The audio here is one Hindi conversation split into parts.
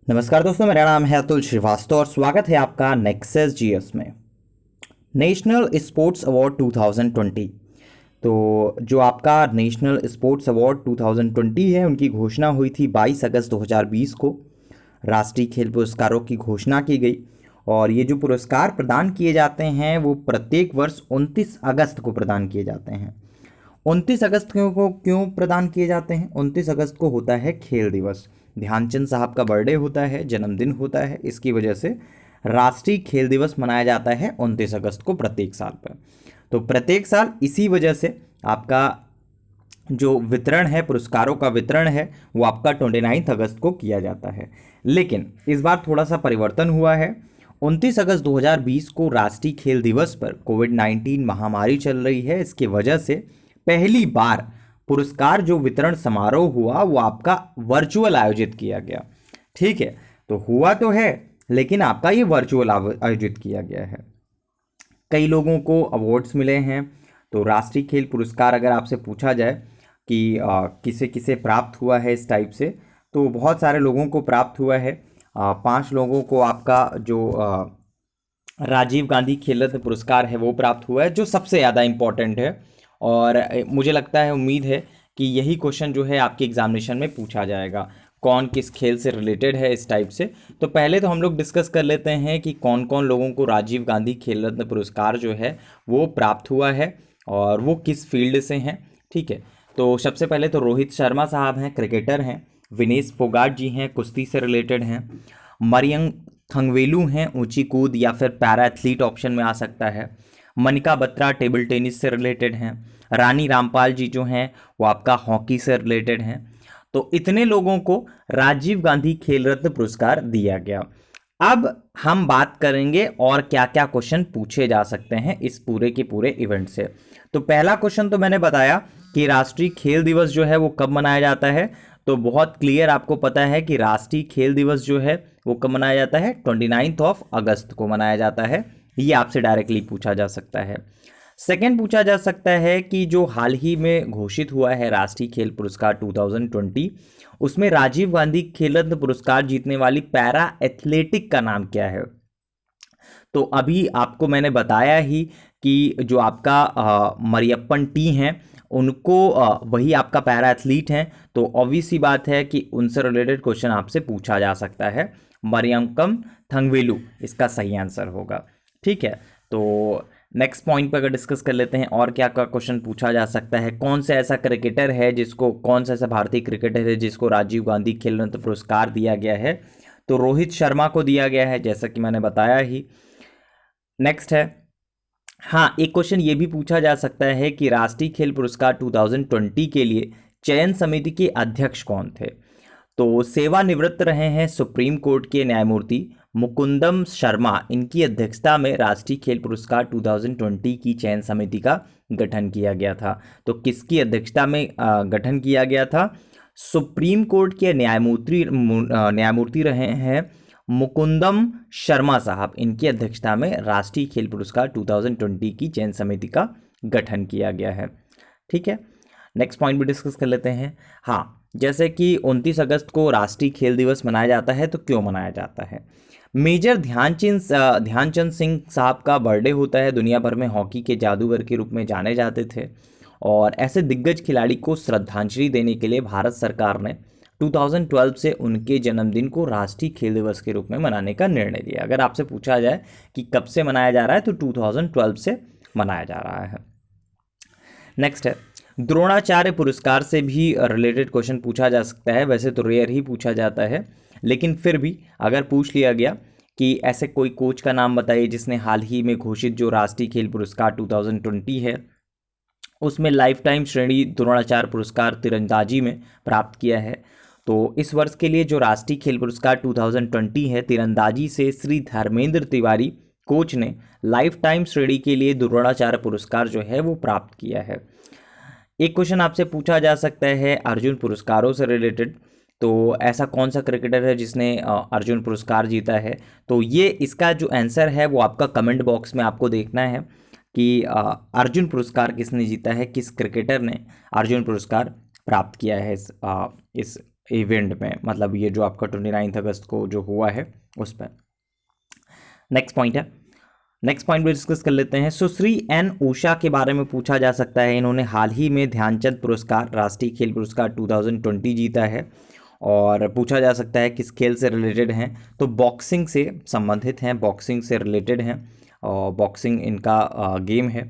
नमस्कार दोस्तों, मेरा नाम है अतुल श्रीवास्तव और स्वागत है आपका नेक्सस जीएस में। National sports award 2020। तो जो आपका नेशनल स्पोर्ट्स अवार्ड 2020 है, उनकी घोषणा हुई थी 22 अगस्त 2020 को। राष्ट्रीय खेल पुरस्कारों की घोषणा की गई और ये जो पुरस्कार प्रदान किए जाते हैं वो प्रत्येक वर्ष 29 अगस्त को प्रदान किए जाते हैं। 29 अगस्त को क्यों प्रदान किए जाते हैं? 29 अगस्त को होता है खेल दिवस। ध्यानचंद साहब का बर्थडे होता है, जन्मदिन होता है, इसकी वजह से राष्ट्रीय खेल दिवस मनाया जाता है 29 अगस्त को प्रत्येक साल पर। तो प्रत्येक साल इसी वजह से आपका जो वितरण है, पुरस्कारों का वितरण है, वो आपका 29 अगस्त को किया जाता है। लेकिन इस बार थोड़ा सा परिवर्तन हुआ है। 29 अगस्त 2020 को राष्ट्रीय खेल दिवस पर कोविड-19 महामारी चल रही है, इसकी वजह से पहली बार पुरस्कार जो वितरण समारोह हुआ वो आपका वर्चुअल आयोजित किया गया। ठीक है, तो हुआ तो है लेकिन आपका ये वर्चुअल आयोजित किया गया है। कई लोगों को अवार्ड्स मिले हैं। तो राष्ट्रीय खेल पुरस्कार अगर आपसे पूछा जाए कि किसे किसे प्राप्त हुआ है इस टाइप से, तो बहुत सारे लोगों को प्राप्त हुआ है। 5 लोगों को आपका जो राजीव गांधी खेल रत्न पुरस्कार है वो प्राप्त हुआ है, जो सबसे ज़्यादा इम्पोर्टेंट है। और मुझे लगता है, उम्मीद है कि यही क्वेश्चन जो है आपके एग्जामिनेशन में पूछा जाएगा, कौन किस खेल से रिलेटेड है इस टाइप से। तो पहले तो हम लोग डिस्कस कर लेते हैं कि कौन कौन लोगों को राजीव गांधी खेल रत्न पुरस्कार जो है वो प्राप्त हुआ है और वो किस फील्ड से हैं। ठीक है, तो सबसे पहले तो रोहित शर्मा साहब हैं, क्रिकेटर हैं। विनेश फोगाट जी हैं, कुश्ती से रिलेटेड हैं। मरियंग थंगवेलू हैं, ऊंची कूद या फिर पैरा एथलीट ऑप्शन में आ सकता है। मनिका बत्रा टेबल टेनिस से रिलेटेड हैं। रानी रामपाल जी जो हैं वो आपका हॉकी से रिलेटेड हैं। तो इतने लोगों को राजीव गांधी खेल रत्न पुरस्कार दिया गया। अब हम बात करेंगे और क्या क्या क्वेश्चन पूछे जा सकते हैं इस पूरे के पूरे इवेंट से। तो पहला क्वेश्चन तो मैंने बताया कि राष्ट्रीय खेल दिवस जो है वो कब मनाया जाता है। तो बहुत क्लियर आपको पता है कि राष्ट्रीय खेल दिवस जो है वो कब मनाया जाता है, 29 अगस्त को मनाया जाता है। ये आपसे डायरेक्टली पूछा जा सकता है। सेकेंड पूछा जा सकता है कि जो हाल ही में घोषित हुआ है राष्ट्रीय खेल पुरस्कार 2020, उसमें राजीव गांधी खेल रत्न पुरस्कार जीतने वाली पैरा एथलेटिक का नाम क्या है। तो अभी आपको मैंने बताया ही कि जो आपका मरियप्पन टी हैं, उनको वही आपका पैरा एथलीट हैं। तो ऑब्वियस सी बात है कि उनसे रिलेटेड क्वेश्चन आपसे पूछा जा सकता है। मरियंकम थंगवेलू इसका सही आंसर होगा। ठीक है, तो नेक्स्ट पॉइंट पर अगर डिस्कस कर लेते हैं और क्या क्या क्वेश्चन पूछा जा सकता है। कौन सा ऐसा क्रिकेटर है जिसको, कौन सा ऐसा भारतीय क्रिकेटर है जिसको राजीव गांधी खेल रत्न पुरस्कार दिया गया है। तो रोहित शर्मा को दिया गया है, जैसा कि मैंने बताया ही। नेक्स्ट है, हाँ, एक क्वेश्चन ये भी पूछा जा सकता है कि राष्ट्रीय खेल पुरस्कार 2020 के लिए चयन समिति के अध्यक्ष कौन थे। तो सेवानिवृत्त रहे हैं सुप्रीम कोर्ट के न्यायमूर्ति मुकुंदम शर्मा, इनकी अध्यक्षता में राष्ट्रीय खेल पुरस्कार 2020 की चयन समिति का गठन किया गया था। तो किसकी अध्यक्षता में गठन किया गया था? सुप्रीम कोर्ट के न्यायमूर्ति रहे हैं मुकुंदम शर्मा साहब, इनकी अध्यक्षता में राष्ट्रीय खेल पुरस्कार 2020 की चयन समिति का गठन किया गया है। ठीक है, नेक्स्ट पॉइंट भी डिस्कस कर लेते हैं। हाँ, जैसे कि 29 अगस्त को राष्ट्रीय खेल दिवस मनाया जाता है, तो क्यों मनाया जाता है? मेजर ध्यानचंद सिंह साहब का बर्थडे होता है। दुनिया भर में हॉकी के जादूगर के रूप में जाने जाते थे और ऐसे दिग्गज खिलाड़ी को श्रद्धांजलि देने के लिए भारत सरकार ने 2012 से उनके जन्मदिन को राष्ट्रीय खेल दिवस के रूप में मनाने का निर्णय लिया। अगर आपसे पूछा जाए कि कब से मनाया जा रहा है, तो 2012 से मनाया जा रहा है। नेक्स्ट है, द्रोणाचार्य पुरस्कार से भी रिलेटेड क्वेश्चन पूछा जा सकता है। वैसे तो रेयर ही पूछा जाता है, लेकिन फिर भी अगर पूछ लिया गया कि ऐसे कोई कोच का नाम बताइए जिसने हाल ही में घोषित जो राष्ट्रीय खेल पुरस्कार 2020 है उसमें लाइफ टाइम श्रेणी द्रोणाचार्य पुरस्कार तीरंदाजी में प्राप्त किया है। तो इस वर्ष के लिए जो राष्ट्रीय खेल पुरस्कार 2020 है, तीरंदाजी से श्री धर्मेंद्र तिवारी कोच ने लाइफ टाइम श्रेणी के लिए द्रोणाचार्य पुरस्कार जो है वो प्राप्त किया है। एक क्वेश्चन आपसे पूछा जा सकता है अर्जुन पुरस्कारों से रिलेटेड। तो ऐसा कौन सा क्रिकेटर है जिसने अर्जुन पुरस्कार जीता है? तो ये इसका जो आंसर है वो आपका कमेंट बॉक्स में आपको देखना है कि अर्जुन पुरस्कार किसने जीता है, किस क्रिकेटर ने अर्जुन पुरस्कार प्राप्त किया है इस इवेंट में, मतलब ये जो आपका 29 अगस्त को जो हुआ है उस पर। नेक्स्ट पॉइंट पे डिस्कस कर लेते हैं। सुश्री एन उषा के बारे में पूछा जा सकता है। इन्होंने हाल ही में ध्यानचंद पुरस्कार, राष्ट्रीय खेल पुरस्कार 2020 जीता है, और पूछा जा सकता है किस खेल से रिलेटेड हैं, तो बॉक्सिंग से संबंधित हैं, बॉक्सिंग से रिलेटेड हैं, और बॉक्सिंग इनका गेम है।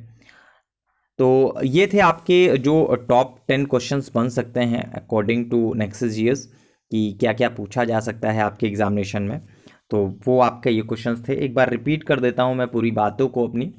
तो ये थे आपके जो टॉप 10 क्वेश्चंस बन सकते हैं अकॉर्डिंग टू नेक्सस जीएस, कि क्या क्या पूछा जा सकता है आपके एग्जामिनेशन में। तो वो आपके ये क्वेश्चंस थे। एक बार रिपीट कर देता हूँ मैं पूरी बातों को अपनी।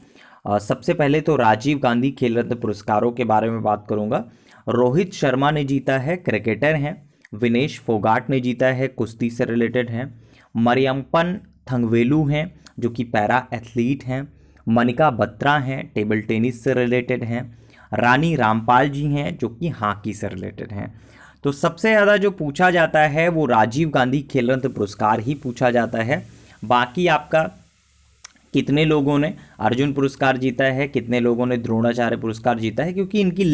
सबसे पहले तो राजीव गांधी खेल रत्न पुरस्कारों के बारे में बात करूँगा। रोहित शर्मा ने जीता है, क्रिकेटर हैं। विनेश फोगाट ने जीता है, कुश्ती से रिलेटेड हैं। मरियप्पन थंगवेलु हैं जो कि पैरा एथलीट हैं। मनिका बत्रा हैं, टेबल टेनिस से रिलेटेड हैं। रानी रामपाल जी हैं जो कि हॉकी से रिलेटेड हैं। तो सबसे ज़्यादा जो पूछा जाता है वो राजीव गांधी खेल रत्न पुरस्कार ही पूछा जाता है। बाकी आपका कितने लोगों ने अर्जुन पुरस्कार जीता है, कितने लोगों ने द्रोणाचार्य पुरस्कार जीता है, क्योंकि इनकी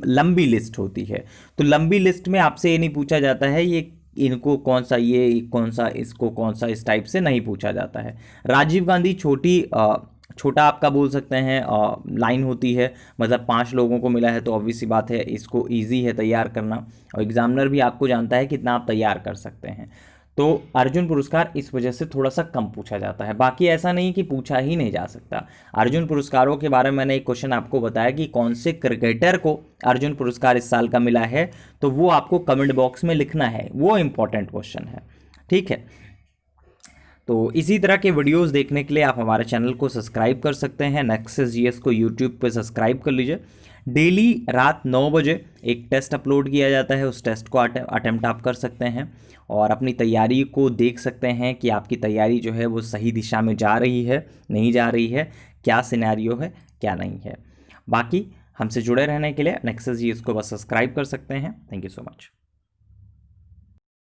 लंबी लिस्ट होती है। तो लंबी लिस्ट में आपसे ये नहीं पूछा जाता है ये इनको कौन सा, ये कौन सा, इसको कौन सा, इस टाइप से नहीं पूछा जाता है। राजीव गांधी छोटा आपका बोल सकते हैं लाइन होती है, मतलब 5 लोगों को मिला है, तो ऑब्वियस सी बात है इसको इजी है तैयार करना, और एग्जामिनर भी आपको जानता है कितना आप तैयार कर सकते हैं। तो अर्जुन पुरस्कार इस वजह से थोड़ा सा कम पूछा जाता है। बाकी ऐसा नहीं कि पूछा ही नहीं जा सकता। अर्जुन पुरस्कारों के बारे में मैंने एक क्वेश्चन आपको बताया कि कौन से क्रिकेटर को अर्जुन पुरस्कार इस साल का मिला है, तो वो आपको कमेंट बॉक्स में लिखना है, वो इंपॉर्टेंट क्वेश्चन है, ठीक है। तो इसी तरह के वीडियोस देखने के लिए आप हमारे चैनल को सब्सक्राइब कर सकते हैं। नेक्सस जीएस को यूट्यूब पे सब्सक्राइब कर लीजिए। डेली रात 9 बजे एक टेस्ट अपलोड किया जाता है, उस टेस्ट को अटेम्प्ट आप कर सकते हैं और अपनी तैयारी को देख सकते हैं कि आपकी तैयारी जो है वो सही दिशा में जा रही है, नहीं जा रही है, क्या सिनेरियो है, क्या नहीं है। बाकी हमसे जुड़े रहने के लिए नेक्सस जीएस को बस सब्सक्राइब कर सकते हैं। Thank you so much.